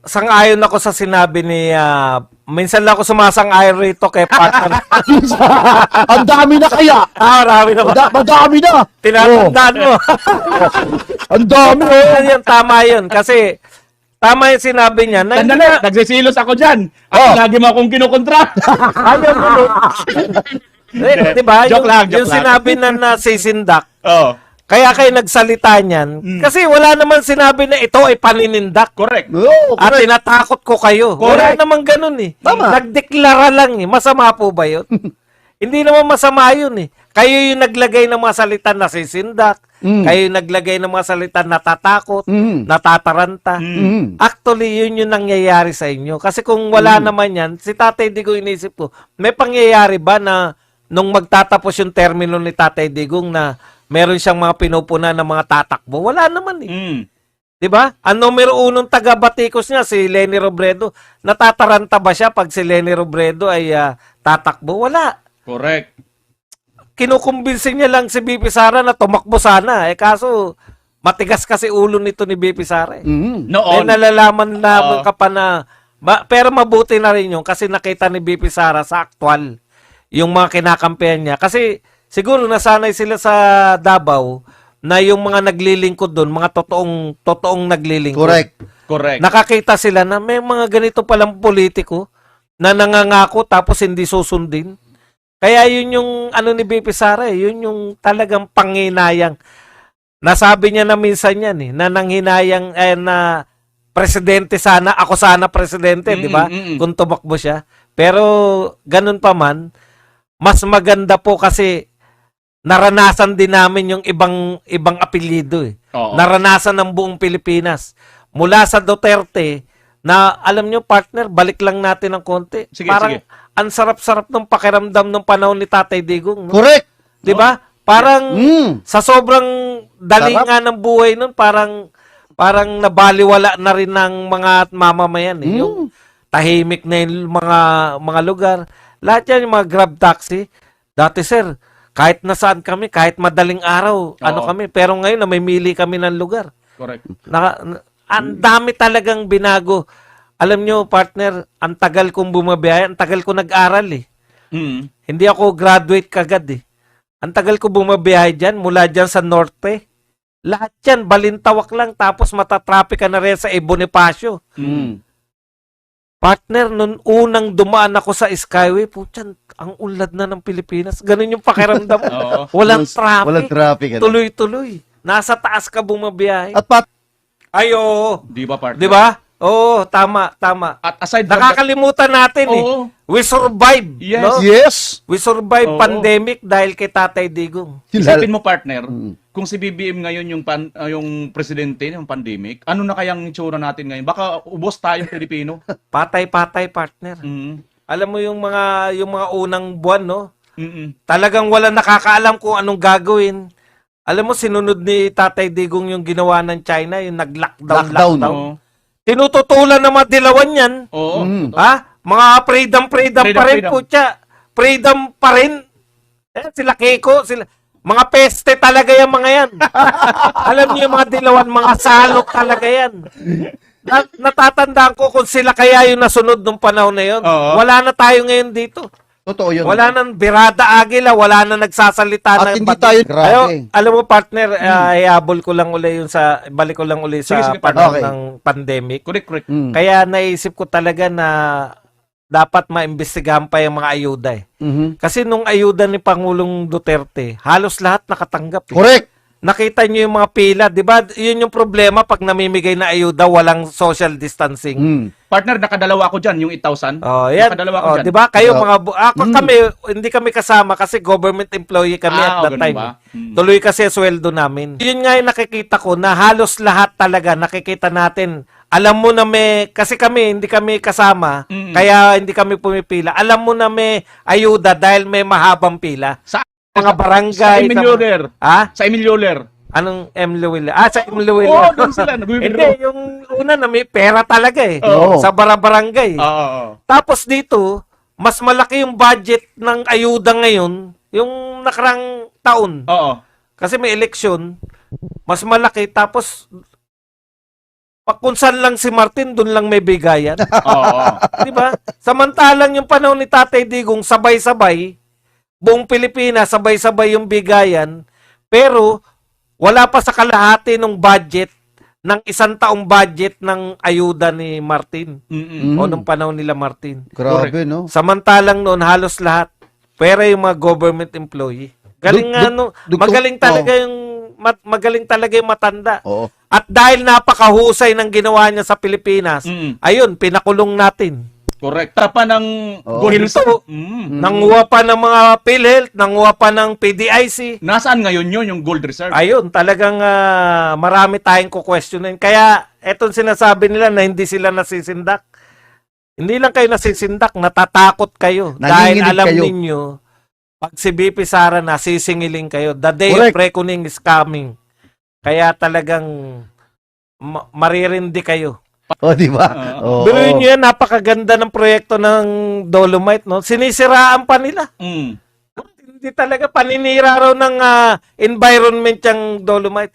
sang-ayon ako sa sinabi ni minsan lang ako sumasang-ayon rito kay partner. Ang dami na kaya. Marami na ba? Madami na. Tinatandaan mo. Ang dami. Yan, tama yun. Kasi, tama yung sinabi niya. Na, Sandali, nagsisilos ako dyan. At lagi mo akong kinukontra. ayaw mo nun. Diba? Joke lang, Yung joke lang. sinabi na nasisindak. Oo. Kaya kayo nagsalita niyan. Kasi wala naman sinabi na ito ay paninindak. Correct. Oo, At correct. tinatakot ko kayo. Wala Correct. naman ganun eh. Tama. Nagdeklara lang eh. Masama po ba yun? Hindi naman masama yun eh. Kayo yung naglagay ng mga salita na sisindak. Kayo yung naglagay ng mga salita na natatakot, natataranta. Actually, yun yung nangyayari sa inyo. Kasi kung wala naman yan, si Tatay Digong inisip ko, may pangyayari ba na nung magtatapos yung termino ni Tatay Digong na meron siyang mga pinupuna ng mga tatakbo? Wala naman eh. Mm. 'Di ba? Ang numero unong taga-Batikos niya si Leni Robredo. Natataranta ba siya pag si Leni Robredo ay tatakbo? Wala. Correct. Kinukumbinsin niya lang si BP Sara na tumakbo sana. Kaso matigas kasi ulo nito ni BP Sara. May Noon. nalalaman na ka pa na pero mabuti na rin yun kasi nakita ni BP Sara sa aktual yung mga kinakampihan niya. Kasi siguro nasanay sila sa Davao na yung mga naglilingkod doon, mga totoong naglilingkod. Correct. Correct. Nakakita sila na may mga ganito palang politiko na nangangako tapos hindi susundin. Kaya yun yung ano ni BP Sara, yun yung talagang panginayang. Nasabi niya na minsan yan na nanghinayang na presidente sana, ako sana presidente, di ba? Kung tumakbo siya. Pero ganun pa man, mas maganda po kasi naranasan din namin yung ibang apelyido eh. Oo. Naranasan ng buong Pilipinas. Mula sa Duterte, na alam nyo partner, balik lang natin ng konti. Sige, Parang sige. ang sarap-sarap ng pakiramdam ng panahon ni Tatay Digong. No? Correct. 'Di ba? Parang sa sobrang dali Sarap. nga ng buhay nun, parang nabaliwala na rin ng mga mamamayan. Yung tahimik na yung mga lugar. Lahat yan, yung mga grab taxi. Dati sir, kahit nasaan kami, kahit madaling araw, ano kami. Pero ngayon, namimili kami ng lugar. Correct. Ang dami talagang binago. Alam nyo, partner, ang tagal kong bumabiyaya, ang tagal ko nag-aral eh. Mm. Hindi ako graduate kagad eh. Ang tagal ko bumabiyahe dyan, mula dyan sa norte. Lahat yan, balintawak lang, tapos matatraffic ka na rin sa Bonifacio. Partner, nung unang dumaan ako sa Skyway, putyan, ang ulad na ng Pilipinas. Ganun yung pakiramdam. Oo. Walang traffic. Walang traffic. Ano? Tuloy-tuloy. Nasa taas ka bumabiyahe. At pat, Ay, oo. Di ba, partner? Di ba? Oo, tama. At aside from that, Nakakalimutan natin eh. Oo. We survive. Yes. No? yes. We survive Oo. pandemic dahil kay Tatay Digong. isipin mo, partner, kung si BBM ngayon yung presidente ng pandemic, ano na kayang itsura natin ngayon? Baka ubos tayong Pilipino. Patay-patay, partner. Mm. Alam mo yung mga unang buwan, no? Mm-mm. Talagang wala nakakaalam kung anong gagawin. Alam mo, sinunod ni Tatay Digong yung ginawa ng China, yung nag-lockdown. Lockdown, Oo. Tinututulan ng mga dilawan yan. Oo. Ha? Mga freedom pa rin Freedom. po siya. Freedom pa rin. Sila Keiko, mga peste talaga yung mga yan. Alam niyo yung mga dilawan, mga salok talaga yan. Natatandaan ko kung sila kaya yung nasunod nung panahon na yun. Oo. Wala na tayo ngayon dito. Totoo yun. Wala nang birada agila, wala na nagsasalita At ng hindi tayo, grabe. alam mo partner, iabol ko lang uli yung balik ko lang uli sa Sige, panahon okay. ng pandemic. Correct. Kaya naisip ko talaga na dapat maimbestigahan pa yung mga ayuda eh. Kasi nung ayuda ni Pangulong Duterte, halos lahat nakatanggap eh. Correct. Nakita niyo yung mga pila, 'di ba? 'Yun yung problema pag namimigay na ayuda, walang social distancing. Partner, nakadalawa ako dyan, yung 8,000. Oh, yan. Nakadalawa ako Oh, dyan. 'di ba? Kayo Oh. mga kami hindi kami kasama kasi government employee kami at that ganun time. ba? Tuloy kasi sweldo namin. 'Yun nga yung nakikita ko na halos lahat talaga nakikita natin. Alam mo na kasi kami hindi kami kasama, kaya hindi kami pumipila. Alam mo na may ayuda dahil may mahabang pila. Sa Mga barangay. Sa Emil Yoler. Ha? Sa Emil Yoler. Anong Emilio? Sa Emilio. Oo, doon sila. Nag-withdraw. Hindi, yung una na may pera talaga eh. Oo. Sa barangay. Oo. Tapos dito, mas malaki yung budget ng ayuda ngayon, yung nakarang taon. Oo. Kasi may eleksyon, mas malaki. Tapos, Kung saan lang si Martin, doon lang may bigayan. Oo. Di ba? Samantalang yung panahon ni Tatay Digong, sabay-sabay, buong Pilipinas, sabay-sabay yung bigayan, pero wala pa sa kalahati ng budget, ng isang taong budget ng ayuda ni Martin. Mm-mm. O nung panahon nila Martin. Grabe, no? Samantalang noon, halos lahat, pera yung mga government employee. Galing nga, no? Magaling talaga yung magaling talaga yung matanda. Oo. At dahil napakahusay ng ginawa niya sa Pilipinas, Mm. ayun, pinakulong natin. Correct. Tara pa ng Oo. gold Hinto. reserve. Mm. Nanguha pa ng mga PhilHealth, nanguha pa ng PDIC. Nasaan ngayon yun, yung gold reserve? Ayun, talagang marami tayong kukwestiyonin. Kaya, etong sinasabi nila na hindi sila nasisindak. Hindi lang kayo nasisindak, natatakot kayo. Dahil Nanginginig alam kayo. ninyo, pag si BP Sara na, sisingiling kayo. The day Correct. of reckoning is coming. Kaya talagang maririndi kayo. O, di ba? Oo. Pero yun yan, napakaganda ng proyekto ng Dolomite, no? Sinisiraan pa nila. Mm. Hindi talaga paninira raw ng environment yung Dolomite.